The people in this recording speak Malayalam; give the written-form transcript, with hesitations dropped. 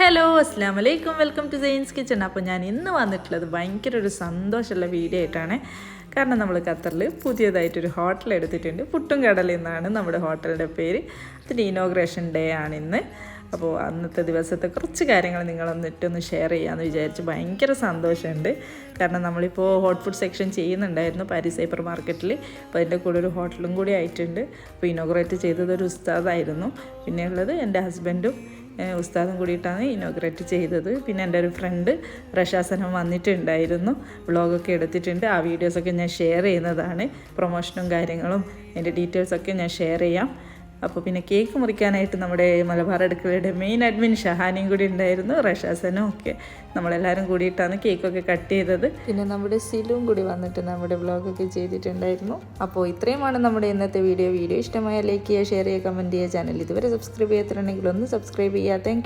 ഹലോ അസ്സാം വലൈക്കും വെൽക്കം ടു സെയിൻസ് കിച്ചൺ. അപ്പോൾ ഞാൻ ഇന്ന് വന്നിട്ടുള്ളത് ഭയങ്കര ഒരു സന്തോഷമുള്ള വീഡിയോ ആയിട്ടാണ്. കാരണം നമ്മൾ ഖത്തറിൽ പുതിയതായിട്ടൊരു ഹോട്ടൽ എടുത്തിട്ടുണ്ട്. പുട്ടും കടലിൽ നിന്നാണ് നമ്മുടെ ഹോട്ടലിൻ്റെ പേര്. അതിൻ്റെ ഇനോഗ്രേഷൻ ഡേ ആണ് ഇന്ന്. അപ്പോൾ അന്നത്തെ ദിവസത്തെ കുറച്ച് കാര്യങ്ങൾ നിങ്ങളൊന്നിട്ടൊന്ന് ഷെയർ ചെയ്യാമെന്ന് വിചാരിച്ച് ഭയങ്കര സന്തോഷമുണ്ട്. കാരണം നമ്മളിപ്പോൾ ഹോട്ട് ഫുഡ് സെക്ഷൻ ചെയ്യുന്നുണ്ടായിരുന്നു പാരീസ് ഹൈപ്പർ മാർക്കറ്റിൽ. അപ്പോൾ അതിൻ്റെ കൂടെ ഒരു ഹോട്ടലും കൂടി ആയിട്ടുണ്ട്. അപ്പോൾ ഇനോഗ്രേറ്റ് ചെയ്തത് ഒരു ഉസ്താദായിരുന്നു. പിന്നെ ഉള്ളത് എൻ്റെ ഹസ്ബൻഡും ഉസ്താദും കൂടിയിട്ടാണ് ഇനോഗ്രേറ്റ് ചെയ്തത്. പിന്നെ എൻ്റെ ഒരു ഫ്രണ്ട് റഷാസനം വന്നിട്ടുണ്ടായിരുന്നു, വ്ളോഗൊക്കെ എടുത്തിട്ടുണ്ട്. ആ വീഡിയോസൊക്കെ ഞാൻ ഷെയർ ചെയ്യുന്നതാണ്. പ്രൊമോഷനും കാര്യങ്ങളും അതിൻ്റെ ഡീറ്റെയിൽസൊക്കെ ഞാൻ ഷെയർ ചെയ്യാം. അപ്പോൾ പിന്നെ കേക്ക് മുറിക്കാനായിട്ട് നമ്മുടെ മലബാർ അടുക്കളയുടെ മെയിൻ അഡ്മിൻ ഷഹാനിയും കൂടി ഉണ്ടായിരുന്നു, റഷാസനും ഒക്കെ. നമ്മളെല്ലാവരും കൂടിയിട്ടാണ് കേക്കൊക്കെ കട്ട് ചെയ്തത്. പിന്നെ നമ്മുടെ സിലും കൂടി വന്നിട്ട് നമ്മുടെ വ്ളോഗൊക്കെ ചെയ്തിട്ടുണ്ടായിരുന്നു. അപ്പോൾ ഇത്രയുമാണ് നമ്മുടെ ഇന്നത്തെ വീഡിയോ. ഇഷ്ടമായ ലൈക്ക് ചെയ്യുക, ഷെയർ ചെയ്യുക, കമൻറ്റ് ചെയ്യുക. ചാനൽ ഇതുവരെ സബ്സ്ക്രൈബ് ചെയ്യാത്തിട്ടുണ്ടെങ്കിൽ ഒന്ന് സബ്സ്ക്രൈബ് ചെയ്യുക. താങ്ക്